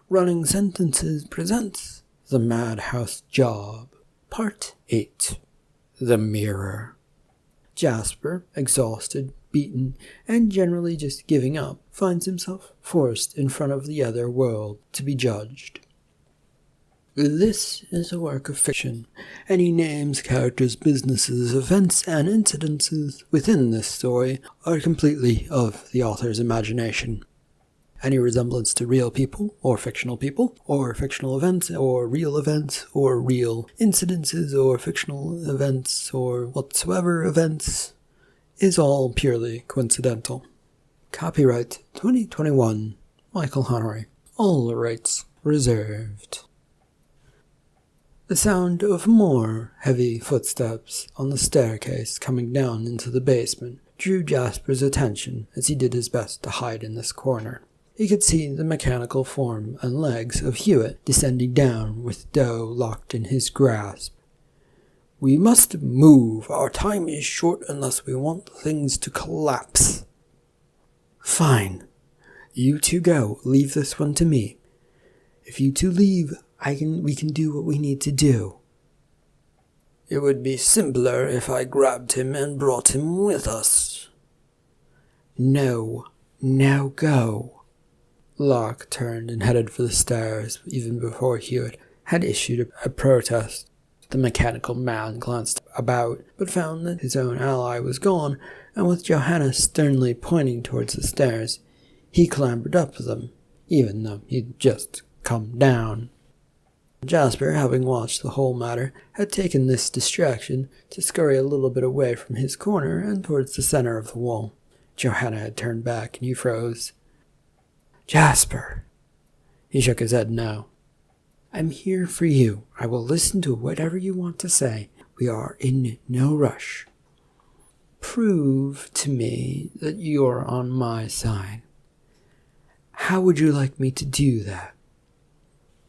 Running Sentences presents The Madhouse Job, Part 8, The Mirror. Jasper, exhausted, beaten, and generally just giving up, finds himself forced in front of the other world to be judged. This is a work of fiction. Any names, characters, businesses, events, and incidences within this story are completely of the author's imagination. Any resemblance to real people, or fictional events, or real incidences, or fictional events, or whatsoever events, is all purely coincidental. Copyright 2021, Michael Hunnery. All rights reserved. The sound of more heavy footsteps on the staircase coming down into the basement drew Jasper's attention as he did his best to hide in this corner. He could see the mechanical form and legs of Hewitt descending down with Doe locked in his grasp. "We must move. Our time is short unless we want things to collapse." "Fine. You two go. Leave this one to me. If you two leave, we can do what we need to do." "It would be simpler if I grabbed him and brought him with us." "No. Now go." Locke turned and headed for the stairs even before Hewitt had issued a protest. The mechanical man glanced about, but found that his own ally was gone, and with Johanna sternly pointing towards the stairs, he clambered up them, even though he'd just come down. Jasper, having watched the whole matter, had taken this distraction to scurry a little bit away from his corner and towards the center of the wall. Johanna had turned back, and he froze. "Jasper." He shook his head no. "I'm here for you. I will listen to whatever you want to say. We are in no rush." "Prove to me that you're on my side." "How would you like me to do that?"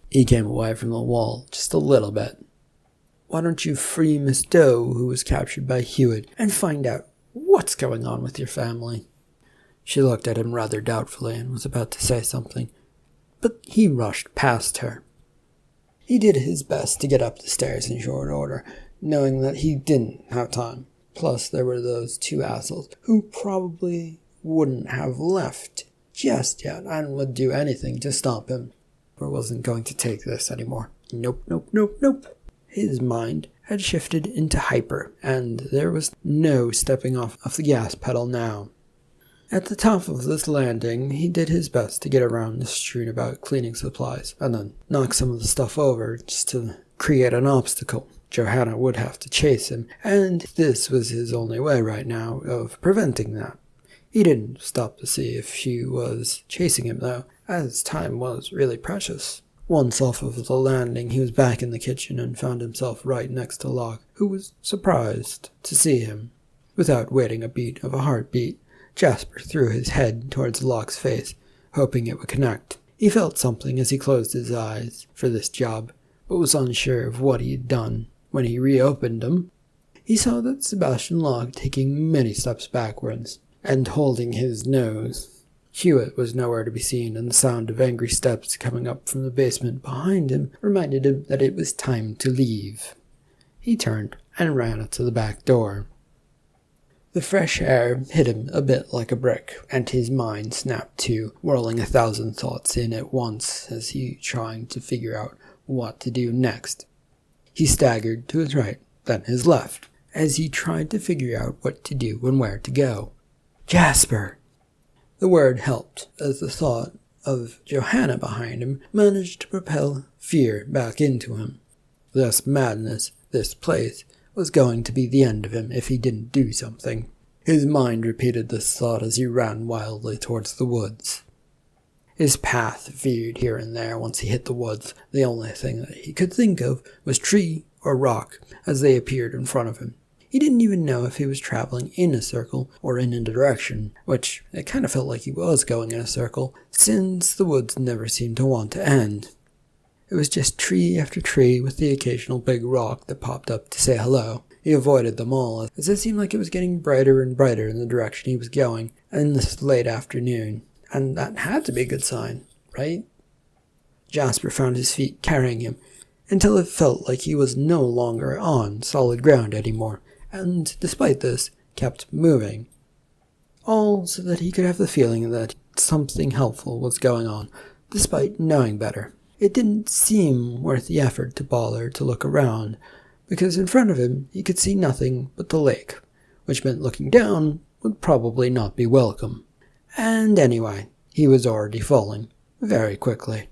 He came away from the wall just a little bit. "Why don't you free Miss Doe, who was captured by Hewitt, and find out what's going on with your family?" She looked at him rather doubtfully and was about to say something, but he rushed past her. He did his best to get up the stairs in short order, knowing that he didn't have time. Plus, there were those two assholes who probably wouldn't have left just yet and would do anything to stop him. Or wasn't going to take this anymore. Nope. His mind had shifted into hyper, and there was no stepping off of the gas pedal now. At the top of this landing, he did his best to get around the strewn about cleaning supplies, and then knock some of the stuff over just to create an obstacle. Johanna would have to chase him, and this was his only way right now of preventing that. He didn't stop to see if she was chasing him, though, as time was really precious. Once off of the landing, he was back in the kitchen and found himself right next to Locke, who was surprised to see him. Without waiting a beat of a heartbeat, Jasper threw his head towards Locke's face, hoping it would connect. He felt something as he closed his eyes for this job, but was unsure of what he had done. When he reopened them, he saw that Sebastian Locke taking many steps backwards and holding his nose. Hewitt was nowhere to be seen, and the sound of angry steps coming up from the basement behind him reminded him that it was time to leave. He turned and ran up to the back door. The fresh air hit him a bit like a brick, and his mind snapped to, whirling 1,000 thoughts in at once as he trying to figure out what to do next. He staggered to his right, then his left, as he tried to figure out what to do and where to go. "Jasper!" The word helped, as the thought of Johanna behind him managed to propel fear back into him. This madness, this place, was going to be the end of him if he didn't do something. His mind repeated this thought as he ran wildly towards the woods. His path veered here and there once he hit the woods. The only thing that he could think of was tree or rock as they appeared in front of him. He didn't even know if he was traveling in a circle or in a direction, which it kind of felt like he was going in a circle, since the woods never seemed to want to end. It was just tree after tree with the occasional big rock that popped up to say hello. He avoided them all, as it seemed like it was getting brighter and brighter in the direction he was going in this late afternoon, and that had to be a good sign, right? Jasper found his feet carrying him, until it felt like he was no longer on solid ground anymore, and despite this, kept moving. All so that he could have the feeling that something helpful was going on, despite knowing better. It didn't seem worth the effort to bother to look around, because in front of him he could see nothing but the lake, which meant looking down would probably not be welcome. And anyway, he was already falling, very quickly.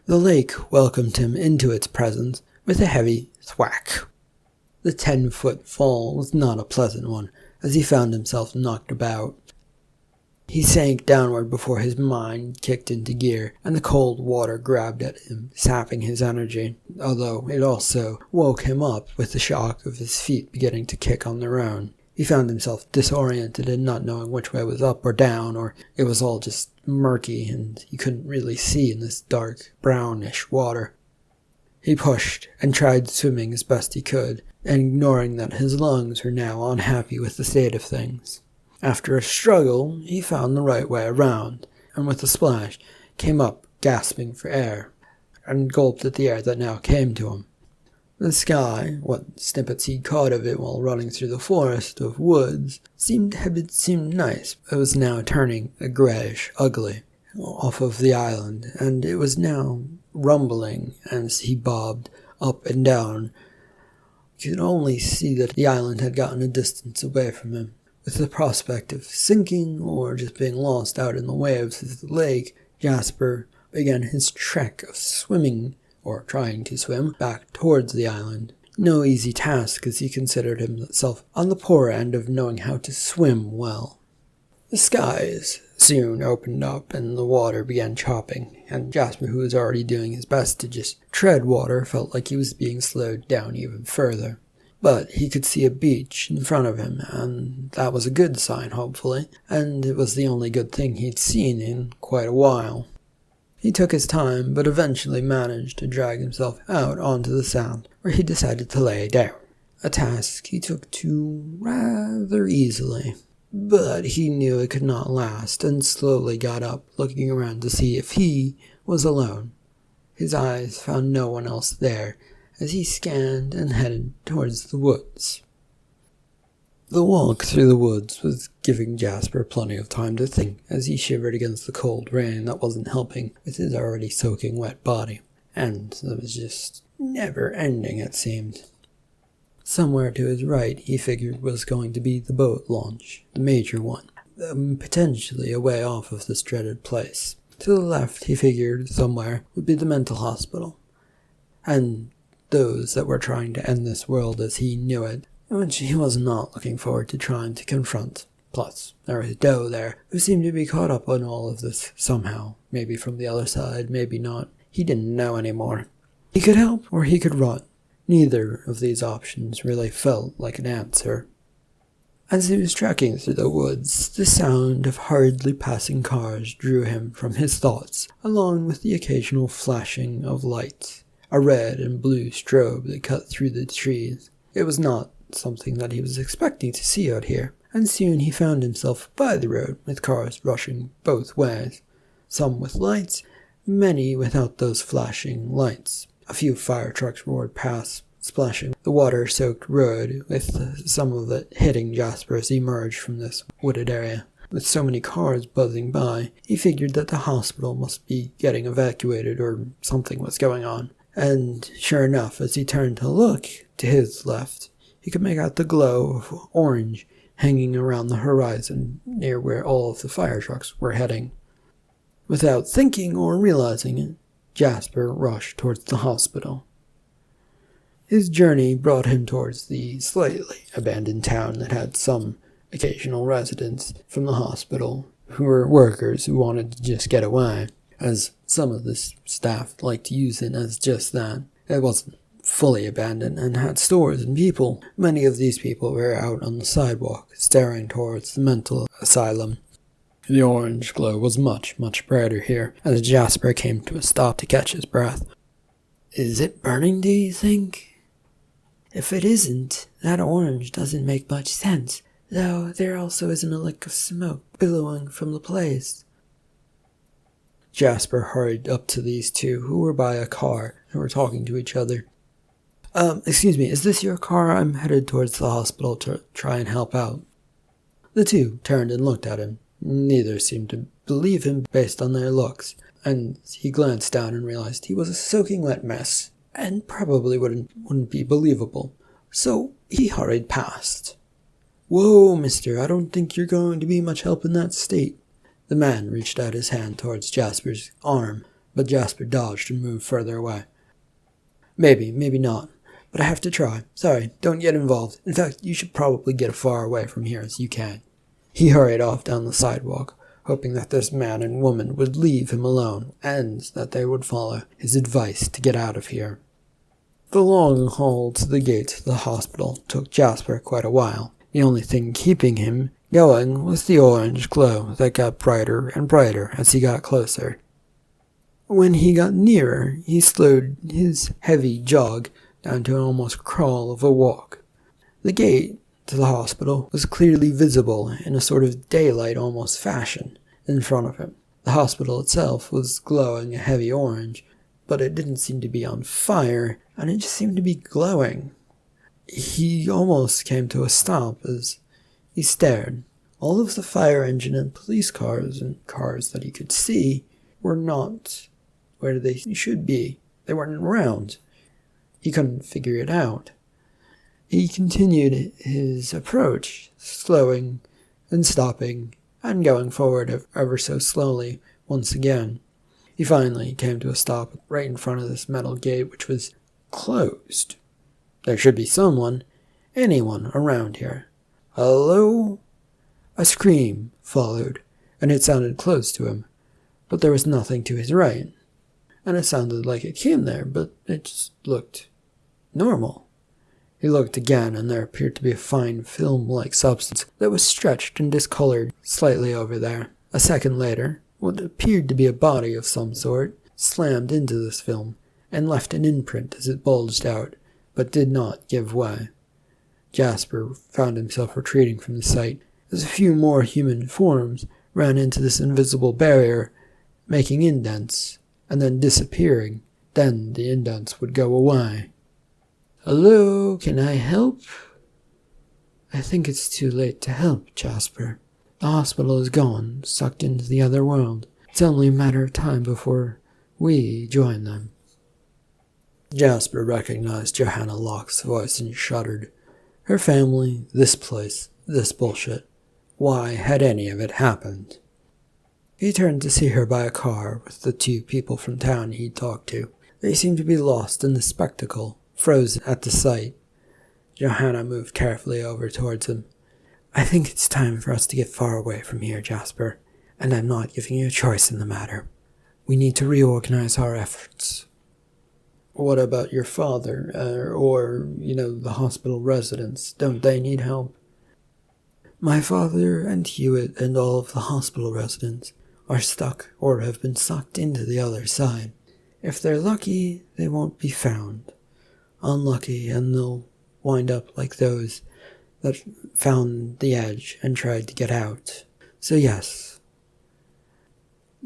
The lake welcomed him into its presence with a heavy thwack. The 10-foot fall was not a pleasant one, as he found himself knocked about. He sank downward before his mind kicked into gear, and the cold water grabbed at him, sapping his energy, although it also woke him up with the shock of his feet beginning to kick on their own. He found himself disoriented and not knowing which way was up or down, or it was all just murky and he couldn't really see in this dark, brownish water. He pushed and tried swimming as best he could, ignoring that his lungs were now unhappy with the state of things. After a struggle, he found the right way around, and with a splash, came up gasping for air, and gulped at the air that now came to him. The sky, what snippets he'd caught of it while running through the forest of woods, seemed nice. It was now turning a greyish ugly off of the island, and it was now rumbling as he bobbed up and down. You could only see that the island had gotten a distance away from him. With the prospect of sinking or just being lost out in the waves of the lake, Jasper began his trek of swimming, or trying to swim, back towards the island. No easy task, as he considered himself on the poor end of knowing how to swim well. The skies soon opened up and the water began chopping, and Jasper, who was already doing his best to just tread water, felt like he was being slowed down even further. But he could see a beach in front of him, and that was a good sign, hopefully, and it was the only good thing he'd seen in quite a while. He took his time, but eventually managed to drag himself out onto the sand, where he decided to lay down, a task he took to rather easily. But he knew it could not last, and slowly got up, looking around to see if he was alone. His eyes found no one else there, as he scanned and headed towards the woods. The walk through the woods was giving Jasper plenty of time to think, as he shivered against the cold rain that wasn't helping with his already soaking wet body, and that was just never ending, it seemed. Somewhere to his right, he figured, was going to be the boat launch, the major one, potentially a way off of this dreaded place. To the left, he figured, somewhere, would be the mental hospital, and those that were trying to end this world as he knew it, which he was not looking forward to trying to confront. Plus, there was Doe there, who seemed to be caught up on all of this somehow, maybe from the other side, maybe not. He didn't know anymore. He could help or he could run. Neither of these options really felt like an answer. As he was trekking through the woods, the sound of hurriedly passing cars drew him from his thoughts, along with the occasional flashing of lights, a red and blue strobe that cut through the trees. It was not something that he was expecting to see out here, and soon he found himself by the road with cars rushing both ways, some with lights, many without those flashing lights. A few fire trucks roared past, splashing the water-soaked road, with some of it hitting Jasper as he emerged from this wooded area. With so many cars buzzing by, he figured that the hospital must be getting evacuated or something was going on. And sure enough, as he turned to look to his left, he could make out the glow of orange hanging around the horizon near where all of the fire trucks were heading. Without thinking or realizing it, Jasper rushed towards the hospital. His journey brought him towards the slightly abandoned town that had some occasional residents from the hospital who were workers who wanted to just get away, as some of the staff liked to use it as just that. It wasn't fully abandoned and had stores and people. Many of these people were out on the sidewalk, staring towards the mental asylum. The orange glow was much, much brighter here, as Jasper came to a stop to catch his breath. Is it burning, do you think? If it isn't, that orange doesn't make much sense, though there also isn't a lick of smoke billowing from the place. Jasper hurried up to these two, who were by a car and were talking to each other. Excuse me, is this your car? I'm headed towards the hospital to try and help out. The two turned and looked at him. Neither seemed to believe him based on their looks, and he glanced down and realized he was a soaking wet mess, and probably wouldn't be believable. So he hurried past. Whoa, mister, I don't think you're going to be much help in that state. The man reached out his hand towards Jasper's arm, but Jasper dodged and moved further away. Maybe not, but I have to try. Sorry, don't get involved. In fact, you should probably get as far away from here as you can. He hurried off down the sidewalk, hoping that this man and woman would leave him alone, and that they would follow his advice to get out of here. The long haul to the gate to the hospital took Jasper quite a while. The only thing keeping him going was the orange glow that got brighter and brighter as he got closer. When he got nearer, he slowed his heavy jog down to an almost crawl of a walk. The gate to the hospital was clearly visible in a sort of daylight almost fashion in front of him. The hospital itself was glowing a heavy orange, but it didn't seem to be on fire, and it just seemed to be glowing. He almost came to a stop as he stared. All of the fire engine and police cars and cars that he could see were not where they should be. They weren't around. He couldn't figure it out. He continued his approach, slowing and stopping and going forward ever so slowly once again. He finally came to a stop right in front of this metal gate, which was closed. There should be anyone around here. Hello? A scream followed, and it sounded close to him, but there was nothing to his right. And it sounded like it came there, but it just looked normal. He looked again, and there appeared to be a fine film-like substance that was stretched and discolored slightly over there. A second later, what appeared to be a body of some sort slammed into this film and left an imprint as it bulged out, but did not give way. Jasper found himself retreating from the sight as a few more human forms ran into this invisible barrier, making indents, and then disappearing. Then the indents would go away. Hello, can I help? I think it's too late to help, Jasper. The hospital is gone, sucked into the other world. It's only a matter of time before we join them. Jasper recognized Johanna Locke's voice and shuddered. Her family, this place, this bullshit. Why had any of it happened? He turned to see her by a car with the two people from town he'd talked to. They seemed to be lost in the spectacle, frozen at the sight. Johanna moved carefully over towards him. I think it's time for us to get far away from here, Jasper, and I'm not giving you a choice in the matter. We need to reorganize our efforts. What about your father, or the hospital residents? Don't they need help? My father and Hewitt and all of the hospital residents are stuck or have been sucked into the other side. If they're lucky, they won't be found. Unlucky, and they'll wind up like those that found the edge and tried to get out. So yes.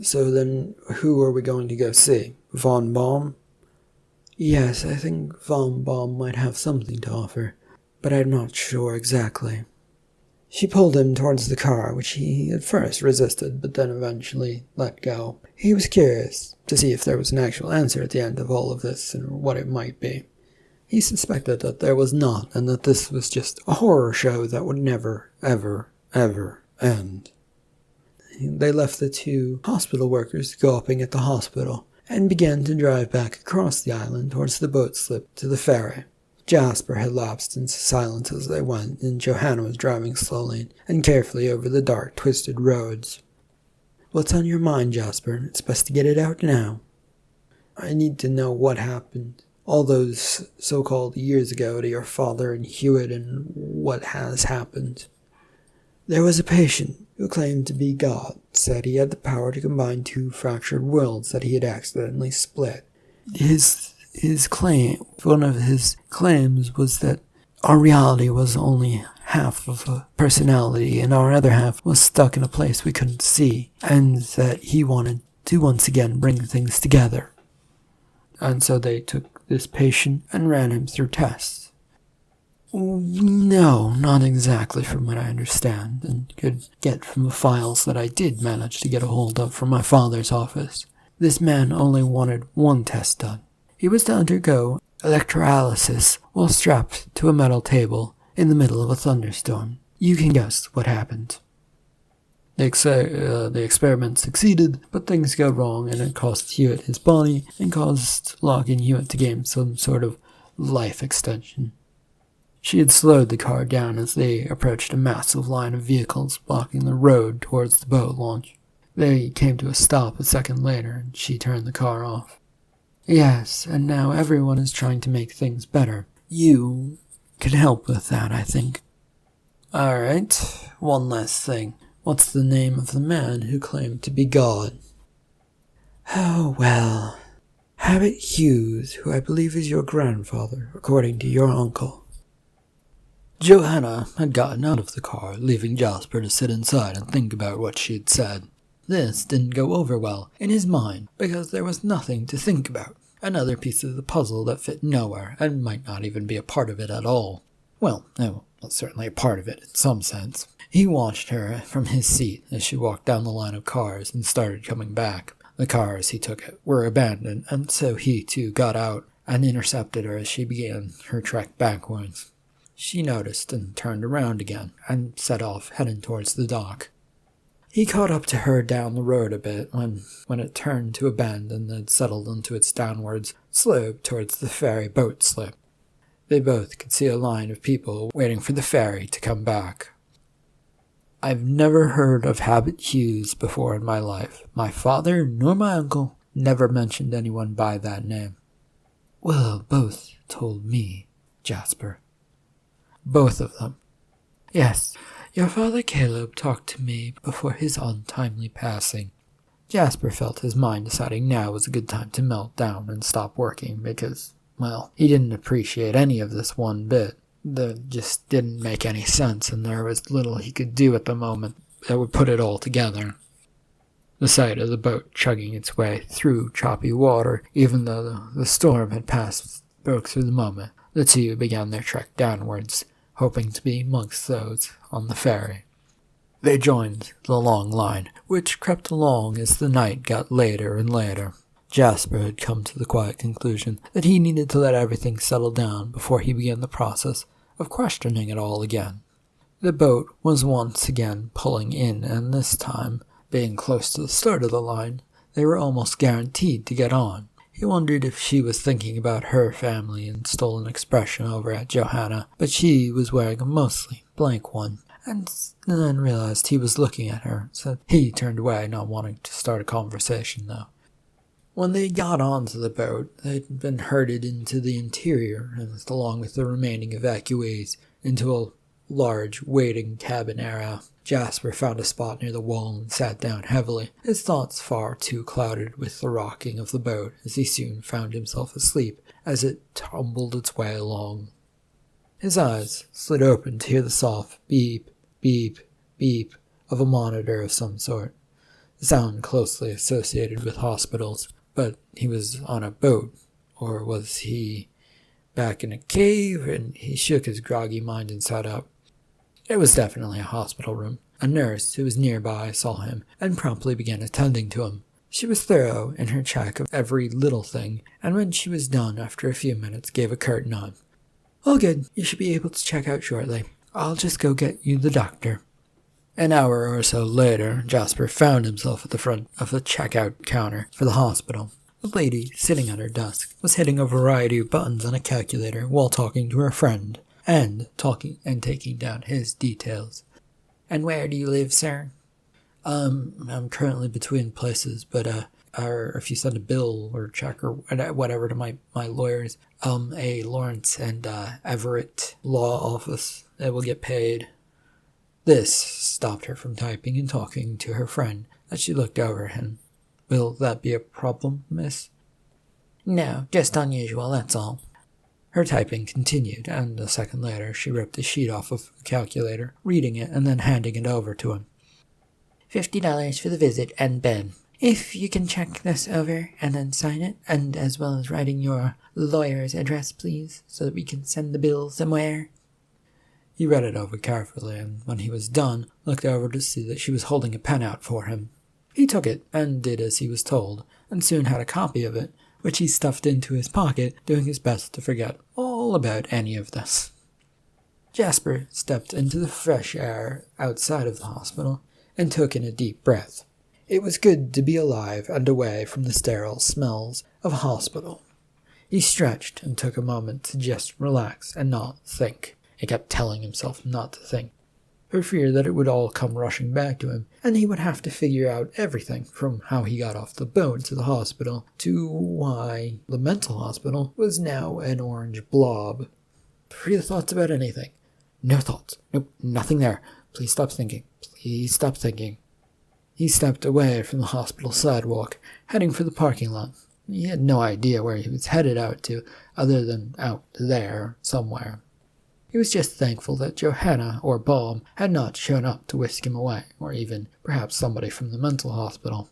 So then, who are we going to go see? Von Baum? Yes, I think Von Baum might have something to offer, but I'm not sure exactly. She pulled him towards the car, which he at first resisted, but then eventually let go. He was curious to see if there was an actual answer at the end of all of this, and what it might be. He suspected that there was not, and that this was just a horror show that would never, ever, ever end. They left the two hospital workers gawping at the hospital, and began to drive back across the island towards the boat slip to the ferry. Jasper had lapsed into silence as they went, and Johanna was driving slowly and carefully over the dark, twisted roads. What's on your mind, Jasper? It's best to get it out now. I need to know what happened all those so-called years ago to your father and Hewitt, and what has happened. There was a patient who claimed to be God, said he had the power to combine two fractured worlds that he had accidentally split. One of his claims was that our reality was only half of a personality and our other half was stuck in a place we couldn't see, and that he wanted to once again bring things together. And so they took this patient and ran him through tests. No, not exactly from what I understand, and could get from the files that I did manage to get a hold of from my father's office. This man only wanted one test done. He was to undergo electrolysis while strapped to a metal table in the middle of a thunderstorm. You can guess what happened. The experiment succeeded, but things go wrong, and it cost Hewitt his body and caused Locke and Hewitt to gain some sort of life extension. She had slowed the car down as they approached a massive line of vehicles blocking the road towards the boat launch. They came to a stop a second later, and she turned the car off. Yes, and now everyone is trying to make things better. You can help with that, I think. Alright, one last thing. What's the name of the man who claimed to be God? Oh, well, Habit Hughes, who I believe is your grandfather, according to your uncle. Johanna had gotten out of the car, leaving Jasper to sit inside and think about what she had said. This didn't go over well in his mind, because there was nothing to think about. Another piece of the puzzle that fit nowhere, and might not even be a part of it at all. Well, no, certainly a part of it in some sense. He watched her from his seat as she walked down the line of cars and started coming back. The cars, he took it, were abandoned, and so he too got out and intercepted her as she began her trek backwards. She noticed and turned around again, and set off, heading towards the dock. He caught up to her down the road a bit when it turned to a bend and then settled into its downwards slope towards the ferry boat slip. They both could see a line of people waiting for the ferry to come back. I've never heard of Habit Hughes before in my life. My father nor my uncle never mentioned anyone by that name. Well, both told me, Jasper. Both of them. Yes, your father Caleb talked to me before his untimely passing. Jasper felt his mind deciding now was a good time to melt down and stop working because, well, he didn't appreciate any of this one bit. That just didn't make any sense, and there was little he could do at the moment that would put it all together. The sight of the boat chugging its way through choppy water, even though the storm had passed, broke through the moment. The two began their trek downwards, hoping to be amongst those on the ferry. They joined the long line, which crept along as the night got later and later. Jasper had come to the quiet conclusion that he needed to let everything settle down before he began the process of questioning it all again. The boat was once again pulling in, and this time, being close to the start of the line, they were almost guaranteed to get on. He wondered if she was thinking about her family and stole an expression over at Johanna, but she was wearing a mostly blank one, and then realized he was looking at her, so he turned away, not wanting to start a conversation though. When they got onto the boat, they'd been herded into the interior, and along with the remaining evacuees, into a large waiting cabin area. Jasper found a spot near the wall and sat down heavily, his thoughts far too clouded with the rocking of the boat, as he soon found himself asleep as it tumbled its way along. His eyes slid open to hear the soft beep, beep, beep of a monitor of some sort, the sound closely associated with hospitals. But he was on a boat, or was he back in a cave? And he shook his groggy mind and sat up. It was definitely a hospital room. A nurse who was nearby saw him and promptly began attending to him. She was thorough in her check of every little thing, and when she was done after a few minutes gave a curt nod. All good, you should be able to check out shortly. I'll just go get you the doctor. An hour or so later, Jasper found himself at the front of the checkout counter for the hospital. The lady, sitting at her desk, was hitting a variety of buttons on a calculator while talking to her friend, and taking down his details. And where do you live, sir? I'm currently between places, but if you send a bill or check or whatever to my lawyers, a Lawrence and Everett law office, it will get paid. This stopped her from typing and talking to her friend as she looked over at him. Will that be a problem, miss? No, just unusual, that's all. Her typing continued, and a second later she ripped the sheet off of the calculator, reading it and then handing it over to him. $50 for the visit and Ben. If you can check this over and then sign it, and as well as writing your lawyer's address, please, so that we can send the bill somewhere." He read it over carefully, and when he was done, looked over to see that she was holding a pen out for him. He took it and did as he was told, and soon had a copy of it, which he stuffed into his pocket, doing his best to forget all about any of this. Jasper stepped into the fresh air outside of the hospital and took in a deep breath. It was good to be alive and away from the sterile smells of a hospital. He stretched and took a moment to just relax and not think. He kept telling himself not to think, for fear that it would all come rushing back to him, and he would have to figure out everything from how he got off the boat to the hospital to why the mental hospital was now an orange blob. Free the thoughts about anything. No thoughts. Nope, nothing there. Please stop thinking. Please stop thinking. He stepped away from the hospital sidewalk, heading for the parking lot. He had no idea where he was headed out to, other than out there somewhere. He was just thankful that Johanna or Bob had not shown up to whisk him away, or even perhaps somebody from the mental hospital.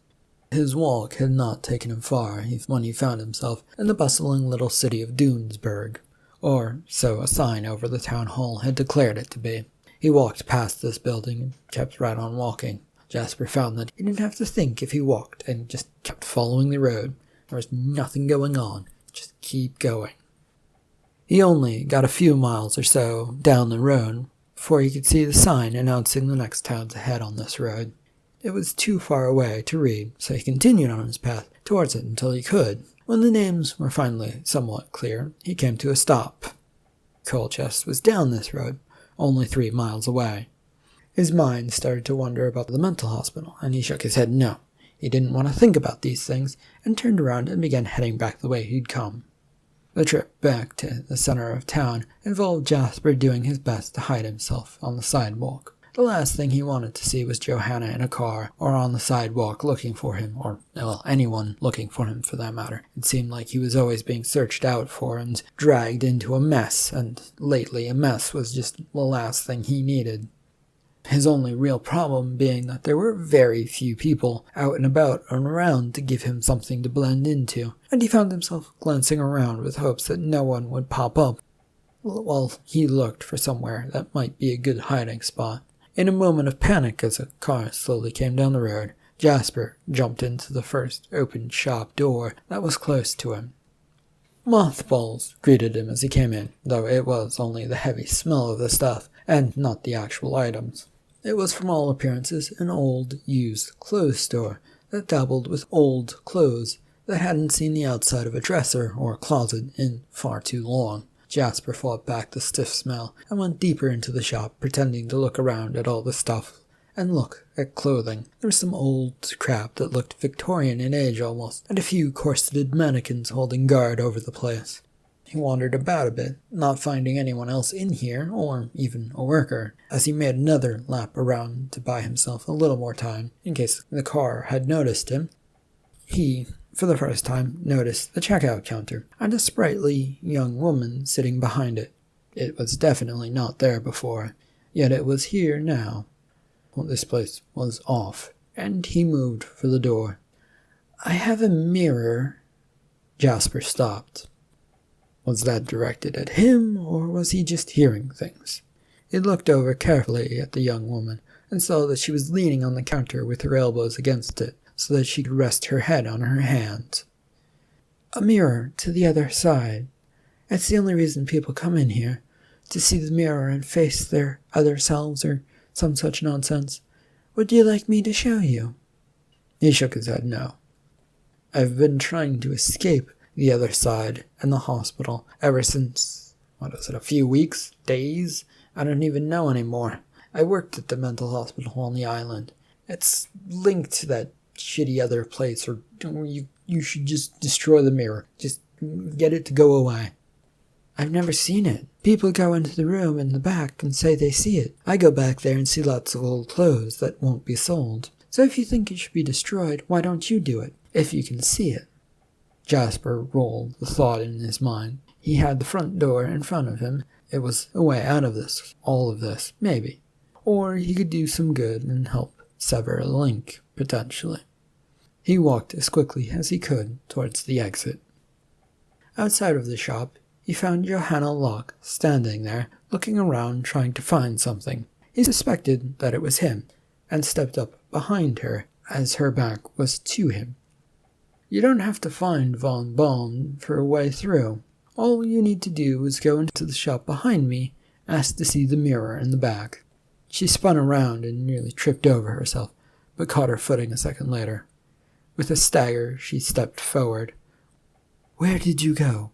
His walk had not taken him far when he found himself in the bustling little city of Dunesburg, or so a sign over the town hall had declared it to be. He walked past this building and kept right on walking. Jasper found that he didn't have to think if he walked and just kept following the road. There was nothing going on. Just keep going. He only got a few miles or so down the road before he could see the sign announcing the next towns ahead on this road. It was too far away to read, so he continued on his path towards it until he could. When the names were finally somewhat clear, he came to a stop. Colchester was down this road, only 3 miles away. His mind started to wonder about the mental hospital, and he shook his head no. He didn't want to think about these things, and turned around and began heading back the way he'd come. The trip back to the center of town involved Jasper doing his best to hide himself on the sidewalk. The last thing he wanted to see was Johanna in a car, or on the sidewalk looking for him, or, well, anyone looking for him for that matter. It seemed like he was always being searched out for and dragged into a mess, and lately a mess was just the last thing he needed. His only real problem being that there were very few people out and about and around to give him something to blend into, and he found himself glancing around with hopes that no one would pop up while he looked for somewhere that might be a good hiding spot. In a moment of panic as a car slowly came down the road, Jasper jumped into the first open shop door that was close to him. Mothballs greeted him as he came in, though it was only the heavy smell of the stuff and not the actual items. It was from all appearances an old, used clothes store that dabbled with old clothes that hadn't seen the outside of a dresser or closet in far too long. Jasper fought back the stiff smell and went deeper into the shop, pretending to look around at all the stuff and look at clothing. There was some old crap that looked Victorian in age almost, and a few corseted mannequins holding guard over the place. He wandered about a bit, not finding anyone else in here, or even a worker, as he made another lap around to buy himself a little more time, in case the car had noticed him. He, for the first time, noticed the checkout counter, and a sprightly young woman sitting behind it. It was definitely not there before, yet it was here now. Well, this place was off, and he moved for the door. "I have a mirror." Jasper stopped. Was that directed at him, or was he just hearing things? He looked over carefully at the young woman, and saw that she was leaning on the counter with her elbows against it, so that she could rest her head on her hands. "A mirror to the other side. It's the only reason people come in here, to see the mirror and face their other selves, or some such nonsense. Would you like me to show you?" He shook his head no. "I've been trying to escape the other side and the hospital ever since, a few weeks? Days? I don't even know anymore. I worked at the mental hospital on the island. It's linked to that shitty other place, or you should just destroy the mirror. Just get it to go away." "I've never seen it. People go into the room in the back and say they see it. I go back there and see lots of old clothes that won't be sold. So if you think it should be destroyed, why don't you do it, if you can see it?" Jasper rolled the thought in his mind. He had the front door in front of him. It was a way out of this, all of this, maybe. Or he could do some good and help sever a link, potentially. He walked as quickly as he could towards the exit. Outside of the shop, he found Johanna Locke standing there, looking around trying to find something. He suspected that it was him, and stepped up behind her as her back was to him. You don't have to find Von Baum for a way through. All you need to do is go into the shop behind me, ask to see the mirror in the back. She spun around and nearly tripped over herself, but caught her footing a second later. With a stagger, she stepped forward. Where did you go?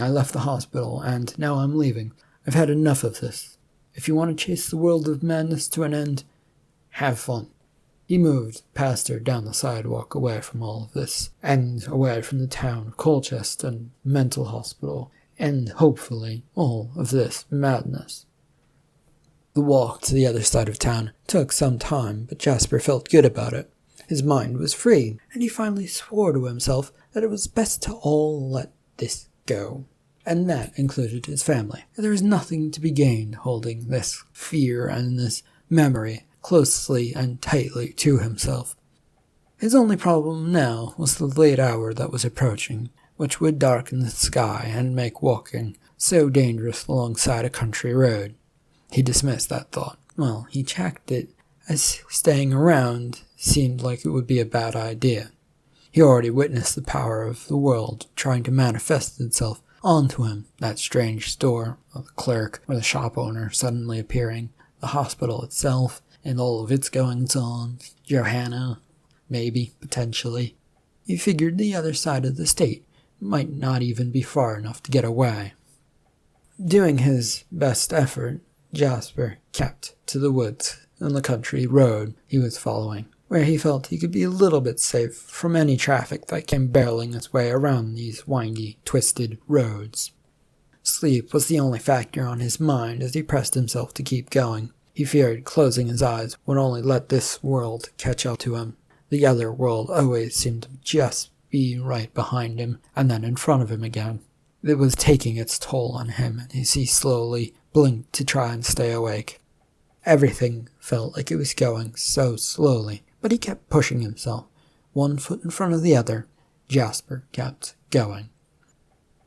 I left the hospital, and now I'm leaving. I've had enough of this. If you want to chase the world of madness to an end, have fun. He moved past her down the sidewalk away from all of this, and away from the town of Colchester and mental hospital, and hopefully all of this madness. The walk to the other side of town took some time, but Jasper felt good about it. His mind was free, and he finally swore to himself that it was best to all let this go. And that included his family. There was nothing to be gained holding this fear and this memory closely and tightly to himself. His only problem now was the late hour that was approaching, which would darken the sky and make walking so dangerous alongside a country road. He dismissed that thought. Well, he checked it, as staying around seemed like it would be a bad idea. He already witnessed the power of the world trying to manifest itself onto him, that strange store, or the clerk, or the shop owner suddenly appearing, the hospital itself, and all of its goings-on, Johanna, maybe, potentially. He figured the other side of the state might not even be far enough to get away. Doing his best effort, Jasper kept to the woods and the country road he was following, where he felt he could be a little bit safe from any traffic that came barreling its way around these windy, twisted roads. Sleep was the only factor on his mind as he pressed himself to keep going. He feared closing his eyes would only let this world catch up to him. The other world always seemed to just be right behind him, and then in front of him again. It was taking its toll on him as he slowly blinked to try and stay awake. Everything felt like it was going so slowly, but he kept pushing himself, one foot in front of the other. Jasper kept going.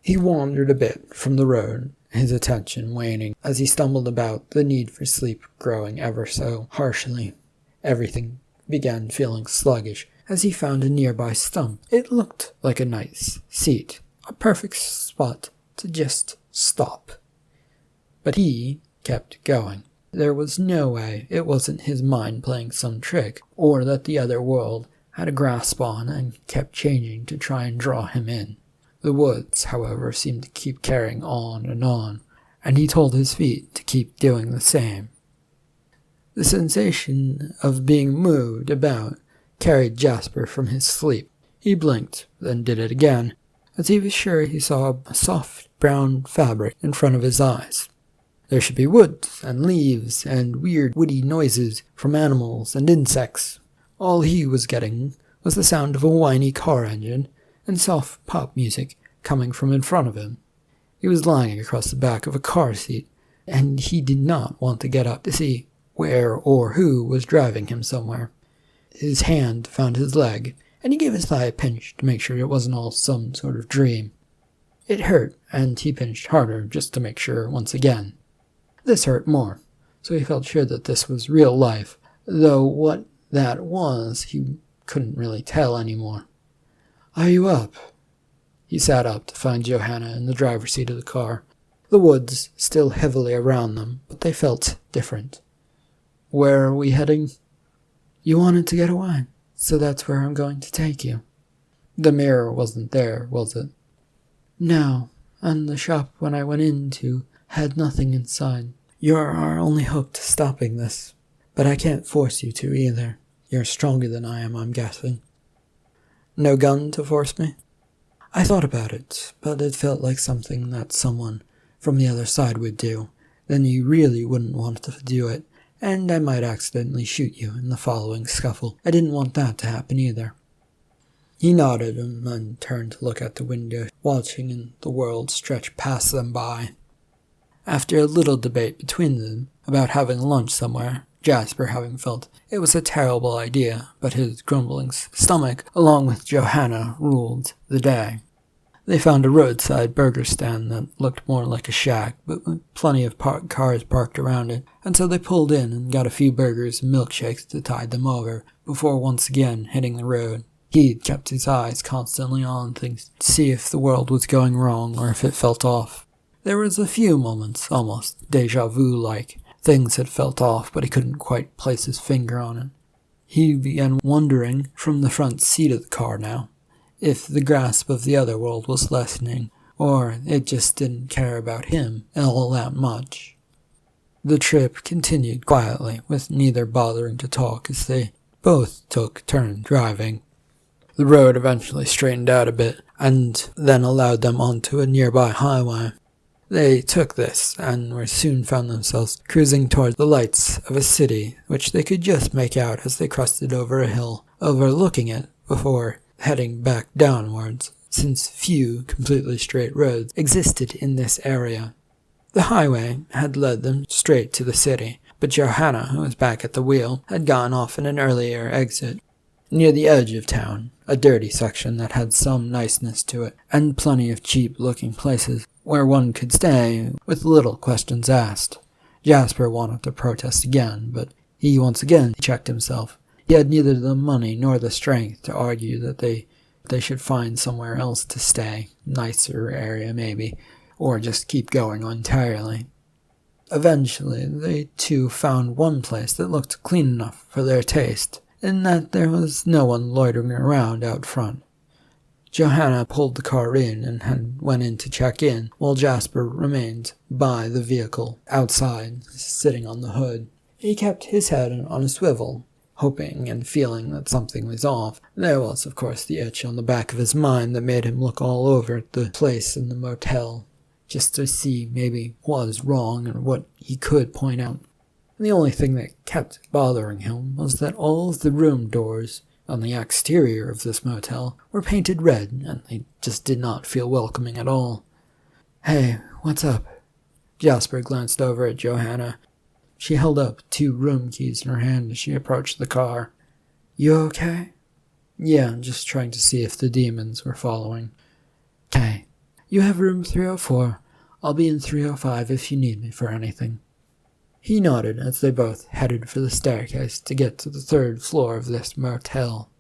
He wandered a bit from the road, his attention waning as he stumbled about, the need for sleep growing ever so harshly. Everything began feeling sluggish as he found a nearby stump. It looked like a nice seat, a perfect spot to just stop. But he kept going. There was no way it wasn't his mind playing some trick, or that the other world had a grasp on and kept changing to try and draw him in. The woods, however, seemed to keep carrying on, and he told his feet to keep doing the same. The sensation of being moved about carried Jasper from his sleep. He blinked, then did it again, as he was sure he saw a soft brown fabric in front of his eyes. There should be woods and leaves and weird woody noises from animals and insects. All he was getting was the sound of a whiny car engine and soft pop music coming from in front of him. He was lying across the back of a car seat, and he did not want to get up to see where or who was driving him somewhere. His hand found his leg, and he gave his thigh a pinch to make sure it wasn't all some sort of dream. It hurt, and he pinched harder just to make sure once again. This hurt more, so he felt sure that this was real life, though what that was he couldn't really tell anymore. "Are you up?" He sat up to find Johanna in the driver's seat of the car, the woods still heavily around them, but they felt different. "Where are we heading?" "You wanted to get away, so that's where I'm going to take you." The mirror wasn't there, was it? "No, and the shop when I went into had nothing inside. You're our only hope to stopping this, but I can't force you to either. You're stronger than I am, I'm guessing." "No gun to force me?" "I thought about it, but it felt like something that someone from the other side would do. Then you really wouldn't want to do it, and I might accidentally shoot you in the following scuffle. I didn't want that to happen either." He nodded and then turned to look out the window, watching the world stretch past them by. After a little debate between them about having lunch somewhere, Jasper having felt it was a terrible idea, but his grumbling stomach, along with Johanna, ruled the day. They found a roadside burger stand that looked more like a shack, but with plenty of cars parked around it, and so they pulled in and got a few burgers and milkshakes to tide them over, before once again hitting the road. He'd kept his eyes constantly on things to see if the world was going wrong or if it felt off. There was a few moments, almost deja vu-like. Things had felt off, but he couldn't quite place his finger on it. He began wondering, from the front seat of the car now, if the grasp of the other world was lessening, or it just didn't care about him all that much. The trip continued quietly, with neither bothering to talk as they both took turns driving. The road eventually straightened out a bit, and then allowed them onto a nearby highway. They took this, and were soon found themselves cruising towards the lights of a city, which they could just make out as they crested over a hill, overlooking it, before heading back downwards, since few completely straight roads existed in this area. The highway had led them straight to the city, but Johanna, who was back at the wheel, had gone off in an earlier exit. Near the edge of town, a dirty section that had some niceness to it, and plenty of cheap-looking places where one could stay with little questions asked. Jasper wanted to protest again, but he once again checked himself. He had neither the money nor the strength to argue that they should find somewhere else to stay, nicer area maybe, or just keep going entirely. Eventually, they two found one place that looked clean enough for their taste, in that there was no one loitering around out front. Johanna pulled the car in and went in to check in, while Jasper remained by the vehicle, outside, sitting on the hood. He kept his head on a swivel, hoping and feeling that something was off. There was, of course, the itch on the back of his mind that made him look all over at the place in the motel, just to see maybe what was wrong and what he could point out. And the only thing that kept bothering him was that all of the room doors on the exterior of this motel were painted red, and they just did not feel welcoming at all. "Hey, what's up?" Jasper glanced over at Johanna. She held up 2 room keys in her hand as she approached the car. "You okay?" "Yeah, just trying to see if the demons were following." "Okay. You have room 304. I'll be in 305 if you need me for anything." He nodded as they both headed for the staircase to get to the 3rd floor of this motel.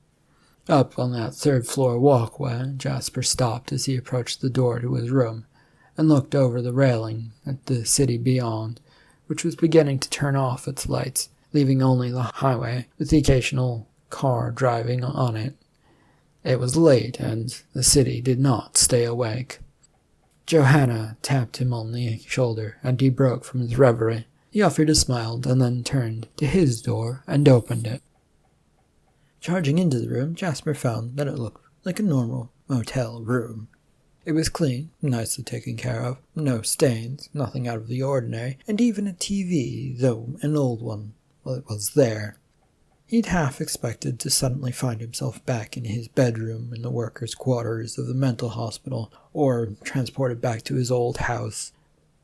Up on that 3rd floor walkway, Jasper stopped as he approached the door to his room, and looked over the railing at the city beyond, which was beginning to turn off its lights, leaving only the highway with the occasional car driving on it. It was late, and the city did not stay awake. Johanna tapped him on the shoulder, and he broke from his reverie. He offered a smile, and then turned to his door and opened it. Charging into the room, Jasper found that it looked like a normal motel room. It was clean, nicely taken care of, no stains, nothing out of the ordinary, and even a TV, though an old one, well, it was there. He'd half expected to suddenly find himself back in his bedroom in the workers' quarters of the mental hospital, or transported back to his old house.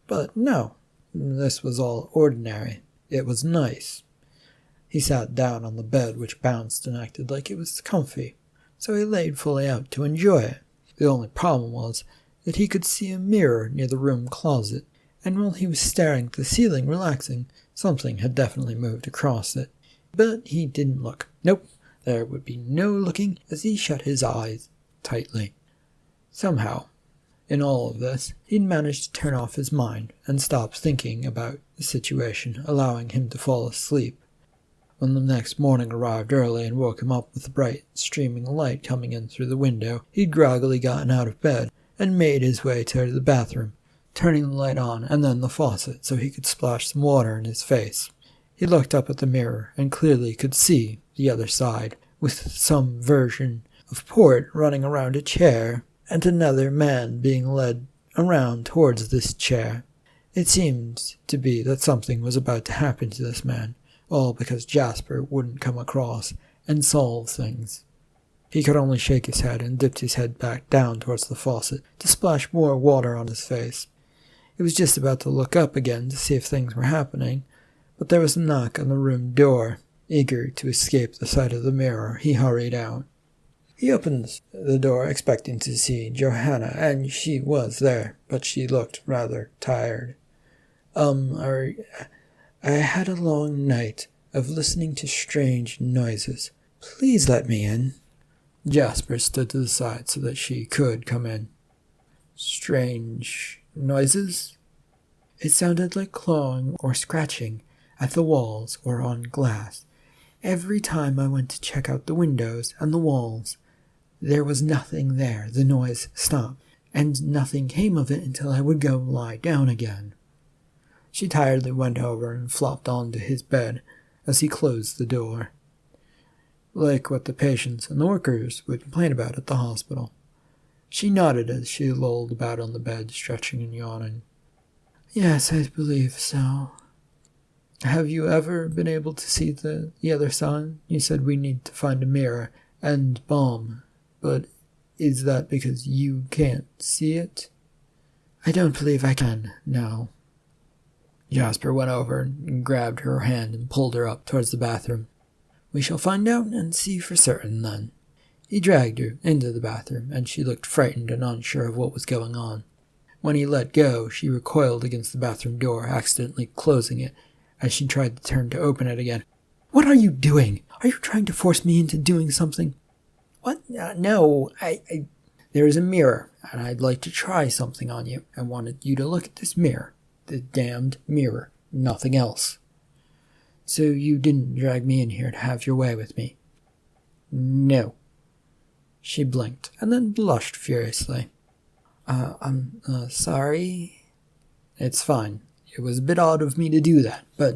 But no. This was all ordinary. It was nice. He sat down on the bed, which bounced and acted like it was comfy, so he laid fully out to enjoy it. The only problem was that he could see a mirror near the room closet, and while he was staring at the ceiling relaxing, something had definitely moved across it. But he didn't look. Nope, there would be no looking as he shut his eyes tightly. Somehow, in all of this, he'd managed to turn off his mind and stop thinking about the situation, allowing him to fall asleep. When the next morning arrived early and woke him up with the bright, streaming light coming in through the window, he'd groggily gotten out of bed and made his way to the bathroom, turning the light on and then the faucet so he could splash some water in his face. He looked up at the mirror and clearly could see the other side, with some version of Port running around a chair, and another man being led around towards this chair. It seemed to be that something was about to happen to this man, all because Jasper wouldn't come across and solve things. He could only shake his head and dipped his head back down towards the faucet to splash more water on his face. He was just about to look up again to see if things were happening, But there was a knock on the room door. Eager to escape the sight of the mirror, he hurried out. He opened the door expecting to see Johanna, and she was there, but she looked rather tired. I had a long night of listening to strange noises. Please let me in. Jasper stood to the side so that she could come in. Strange noises? It sounded like clawing or scratching at the walls or on glass. Every time I went to check out the windows and the walls, there was nothing there. The noise stopped, and nothing came of it until I would go lie down again. She tiredly went over and flopped onto his bed as he closed the door. Like what the patients and the workers would complain about at the hospital. She nodded as she lolled about on the bed, stretching and yawning. Yes, I believe so. Have you ever been able to see the other side? You said we need to find a mirror and balm, but is that because you can't see it? I don't believe I can, no. Jasper went over and grabbed her hand and pulled her up towards the bathroom. We shall find out and see for certain, then. He dragged her into the bathroom, and she looked frightened and unsure of what was going on. When he let go, she recoiled against the bathroom door, accidentally closing it, as she tried to turn to open it again. What are you doing? Are you trying to force me into doing something? What? No, there is a mirror, and I'd like to try something on you. I wanted you to look at this mirror. The damned mirror. Nothing else. So you didn't drag me in here to have your way with me? No. She blinked, and then blushed furiously. I'm sorry? It's fine. It was a bit odd of me to do that, but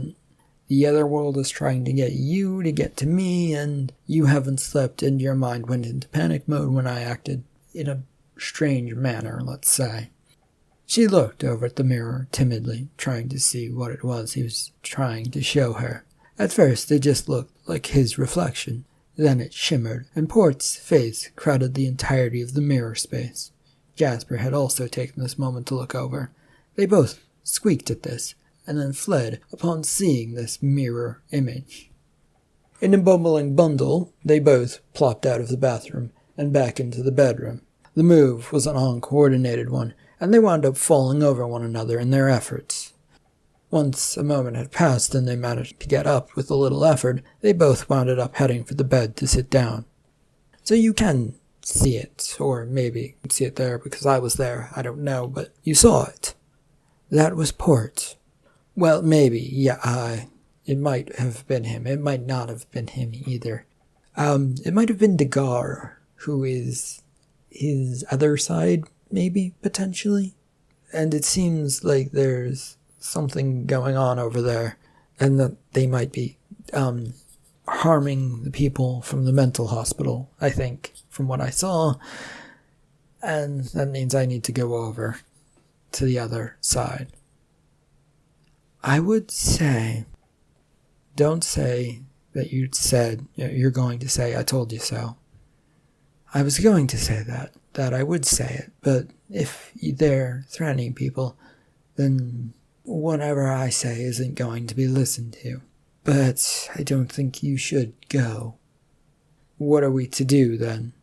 the other world is trying to get you to get to me, and you haven't slept, and your mind went into panic mode when I acted in a strange manner, let's say. She looked over at the mirror timidly, trying to see what it was he was trying to show her. At first, it just looked like his reflection. Then it shimmered, and Port's face crowded the entirety of the mirror space. Jasper had also taken this moment to look over. They both squeaked at this, and then fled upon seeing this mirror image. In a bubbling bundle, they both plopped out of the bathroom and back into the bedroom. The move was an uncoordinated one, and they wound up falling over one another in their efforts. Once a moment had passed and they managed to get up with a little effort, they both wound up heading for the bed to sit down. So you can see it, or maybe see it there because I was there, I don't know, but you saw it. That was Port. Well, maybe, yeah, it might have been him. It might not have been him either. It might have been Degar, who is his other side, maybe, potentially. And it seems like there's something going on over there, and that they might be harming the people from the mental hospital, I think, from what I saw. And that means I need to go over to the other side. I would say, don't say that you said, you're going to say, I told you so. I was going to say that I would say it, but if they're threatening people, then whatever I say isn't going to be listened to. But I don't think you should go. What are we to do, then?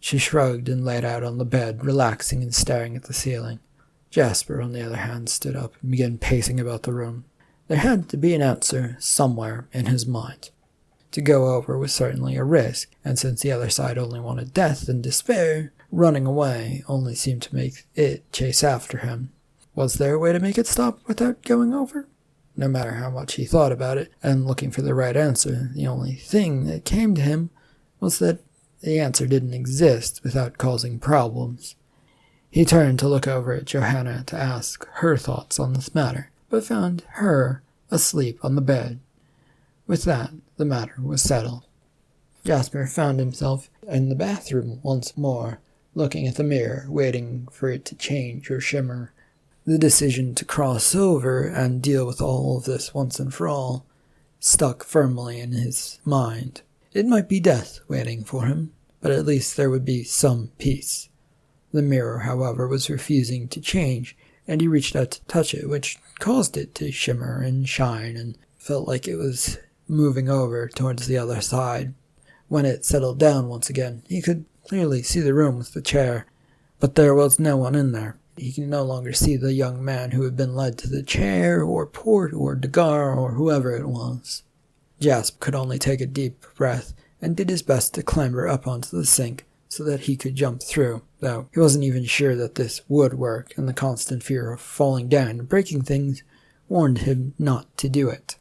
She shrugged and laid out on the bed, relaxing and staring at the ceiling. Jasper, on the other hand, stood up and began pacing about the room. There had to be an answer somewhere in his mind. To go over was certainly a risk, and since the other side only wanted death and despair, running away only seemed to make it chase after him. Was there a way to make it stop without going over? No matter how much he thought about it, and looking for the right answer, the only thing that came to him was that the answer didn't exist without causing problems. He turned to look over at Johanna to ask her thoughts on this matter, but found her asleep on the bed. With that, the matter was settled. Jasper found himself in the bathroom once more, looking at the mirror, waiting for it to change or shimmer. The decision to cross over and deal with all of this once and for all stuck firmly in his mind. It might be death waiting for him, but at least there would be some peace. The mirror, however, was refusing to change, and he reached out to touch it, which caused it to shimmer and shine and felt like it was moving over towards the other side. When it settled down once again, he could clearly see the room with the chair, but there was no one in there. He could no longer see the young man who had been led to the chair, or Port, or Degar, or whoever it was. Jasper could only take a deep breath, and did his best to clamber up onto the sink so that he could jump through, though he wasn't even sure that this would work, and the constant fear of falling down and breaking things warned him not to do it.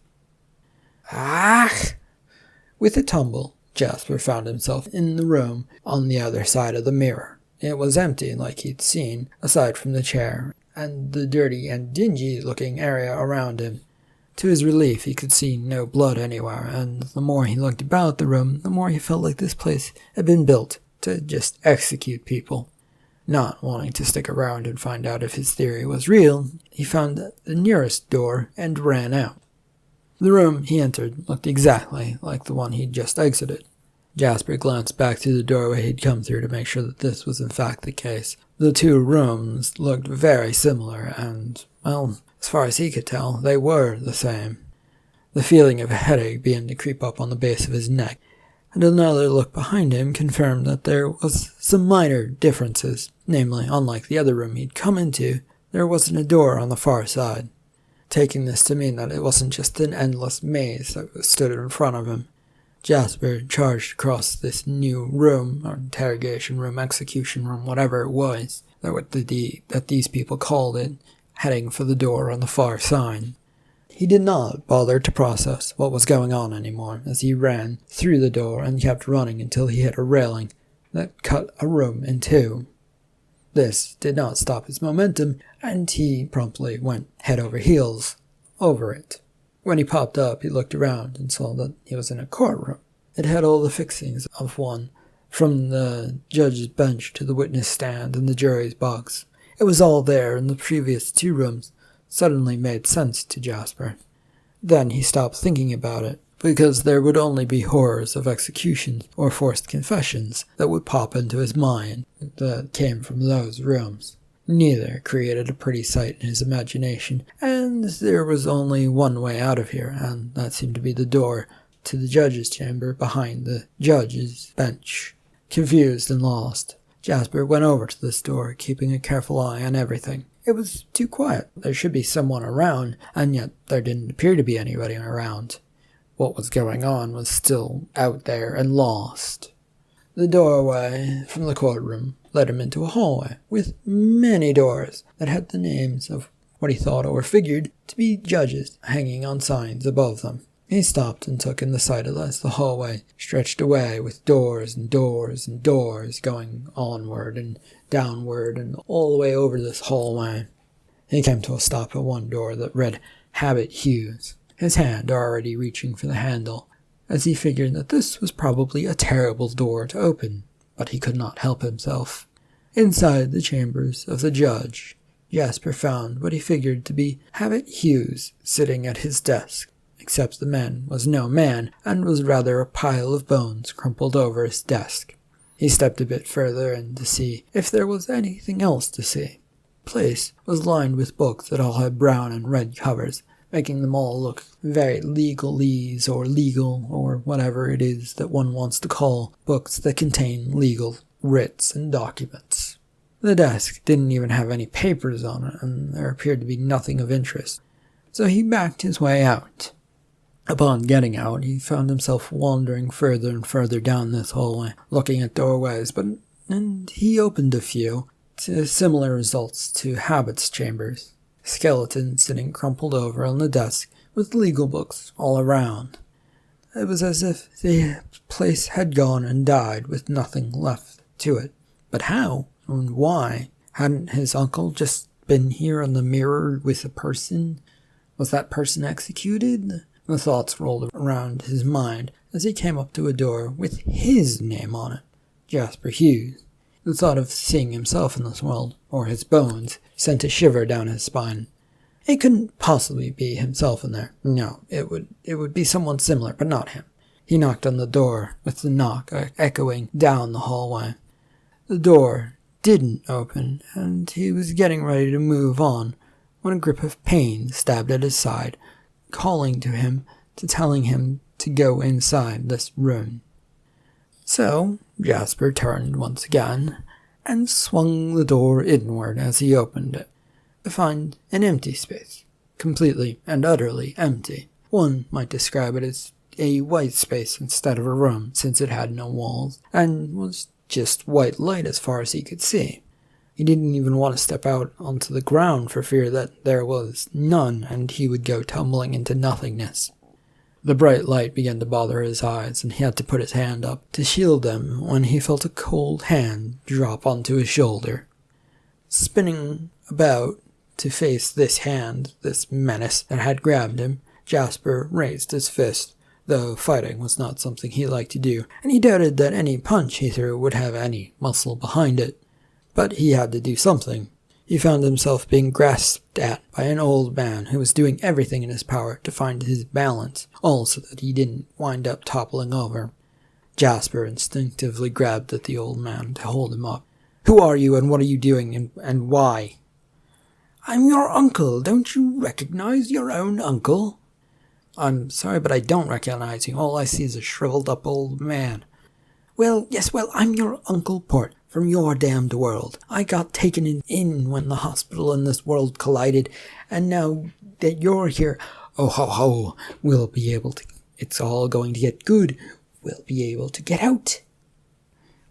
Ah! With a tumble, Jasper found himself in the room on the other side of the mirror. It was empty, like he'd seen, aside from the chair, and the dirty and dingy-looking area around him. To his relief, he could see no blood anywhere, and the more he looked about the room, the more he felt like this place had been built to just execute people. Not wanting to stick around and find out if his theory was real, he found the nearest door and ran out. The room he entered looked exactly like the one he'd just exited. Jasper glanced back to the doorway he'd come through to make sure that this was in fact the case. The two rooms looked very similar, and, well, as far as he could tell, they were the same. The feeling of a headache began to creep up on the base of his neck, and another look behind him confirmed that there was some minor differences. Namely, unlike the other room he'd come into, there wasn't a door on the far side. Taking this to mean that it wasn't just an endless maze that stood in front of him, Jasper charged across this new room, or interrogation room, execution room, whatever it was, that these people called it, heading for the door on the far side. He did not bother to process what was going on anymore as he ran through the door and kept running until he hit a railing that cut a room in two. This did not stop his momentum, and he promptly went head over heels over it. When he popped up, he looked around and saw that he was in a courtroom. It had all the fixings of one, from the judge's bench to the witness stand and the jury's box. It was all there, and the previous two rooms suddenly made sense to Jasper. Then he stopped thinking about it, because there would only be horrors of executions or forced confessions that would pop into his mind that came from those rooms. Neither created a pretty sight in his imagination, and there was only one way out of here, and that seemed to be the door to the judge's chamber behind the judge's bench. Confused and lost, Jasper went over to this door, keeping a careful eye on everything. It was too quiet. There should be someone around, and yet there didn't appear to be anybody around. What was going on was still out there and lost. The doorway from the courtroom led him into a hallway with many doors that had the names of what he thought or figured to be judges hanging on signs above them. He stopped and took in the sight as the hallway stretched away with doors and doors and doors going onward and downward and all the way over this hallway. He came to a stop at one door that read Habit Hughes, his hand already reaching for the handle, as he figured that this was probably a terrible door to open, but he could not help himself. Inside the chambers of the judge, Jasper found what he figured to be Habit Hughes sitting at his desk, except the man was no man and was rather a pile of bones crumpled over his desk. He stepped a bit further and to see if there was anything else to see. The place was lined with books that all had brown and red covers, making them all look very legalese or legal or whatever it is that one wants to call books that contain legal writs and documents. The desk didn't even have any papers on it, and there appeared to be nothing of interest, so he backed his way out. Upon getting out, he found himself wandering further and further down this hallway, looking at doorways, and he opened a few, to similar results to Habit's chambers. Skeleton sitting crumpled over on the desk with legal books all around. It was as if the place had gone and died with nothing left to it. But how and why? Hadn't his uncle just been here on the mirror with a person? Was that person executed? The thoughts rolled around his mind as he came up to a door with his name on it, Jasper Hughes. The thought of seeing himself in this world, or his bones, sent a shiver down his spine. It couldn't possibly be himself in there. No, it would be someone similar, but not him. He knocked on the door, with the knock echoing down the hallway. The door didn't open, and he was getting ready to move on when a grip of pain stabbed at his side, calling to him to telling him to go inside this room. So Jasper turned once again and swung the door inward as he opened it, to find an empty space, completely and utterly empty. One might describe it as a white space instead of a room, since it had no walls, and was just white light as far as he could see. He didn't even want to step out onto the ground for fear that there was none and he would go tumbling into nothingness. The bright light began to bother his eyes, and he had to put his hand up to shield them when he felt a cold hand drop onto his shoulder. Spinning about to face this hand, this menace that had grabbed him, Jasper raised his fist, though fighting was not something he liked to do, and he doubted that any punch he threw would have any muscle behind it. But he had to do something. He found himself being grasped at by an old man who was doing everything in his power to find his balance, all so that he didn't wind up toppling over. Jasper instinctively grabbed at the old man to hold him up. "Who are you, and what are you doing, and why?" "I'm your uncle. Don't you recognize your own uncle?" "I'm sorry, but I don't recognize you. All I see is a shriveled-up old man." Well, I'm your Uncle Port, from your damned world. I got taken in when the hospital and this world collided, and now that you're here, oh ho ho, we'll be able to, it's all going to get good. We'll be able to get out.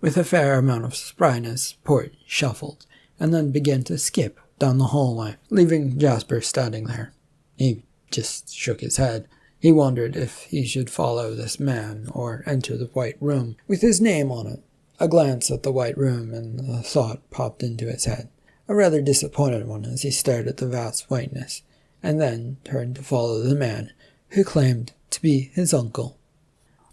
With a fair amount of spryness, Port shuffled, and then began to skip down the hallway, leaving Jasper standing there. He just shook his head. He wondered if he should follow this man or enter the white room with his name on it. A glance at the white room and the thought popped into his head, a rather disappointed one as he stared at the vast whiteness, and then turned to follow the man who claimed to be his uncle.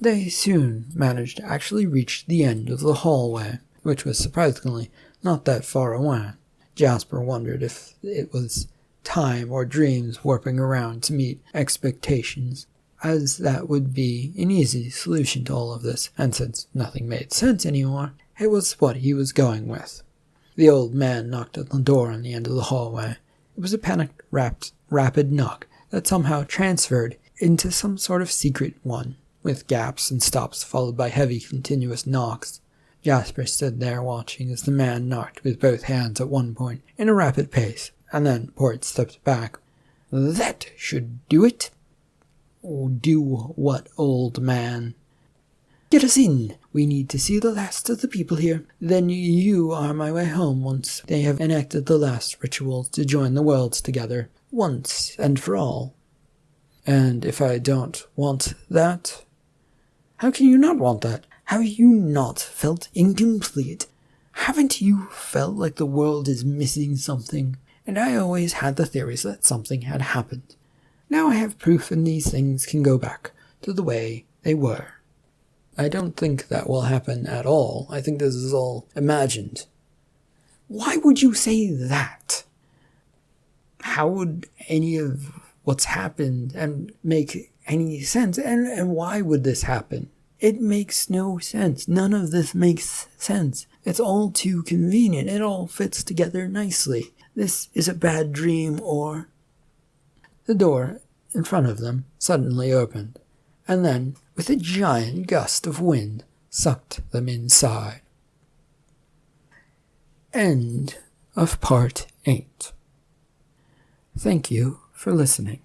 They soon managed to actually reach the end of the hallway, which was surprisingly not that far away. Jasper wondered if it was time or dreams warping around to meet expectations, as that would be an easy solution to all of this, and since nothing made sense anymore, it was what he was going with. The old man knocked at the door on the end of the hallway. It was a panicked, rapid knock that somehow transferred into some sort of secret one, with gaps and stops followed by heavy, continuous knocks. Jasper stood there watching as the man knocked with both hands at one point in a rapid pace, and then Port stepped back. "That should do it." "Do what, old man?" "Get us in. We need to see the last of the people here. Then you are my way home once they have enacted the last rituals to join the worlds together, once and for all." "And if I don't want that?" "How can you not want that? Have you not felt incomplete? Haven't you felt like the world is missing something? And I always had the theories that something had happened. Now I have proof, and these things can go back to the way they were." "I don't think that will happen at all. I think this is all imagined." "Why would you say that? How would any of what's happened and make any sense? And why would this happen? It makes no sense. None of this makes sense. It's all too convenient. It all fits together nicely. This is a bad dream, or..." The door in front of them suddenly opened, and then, with a giant gust of wind, sucked them inside. End of Part 8. Thank you for listening.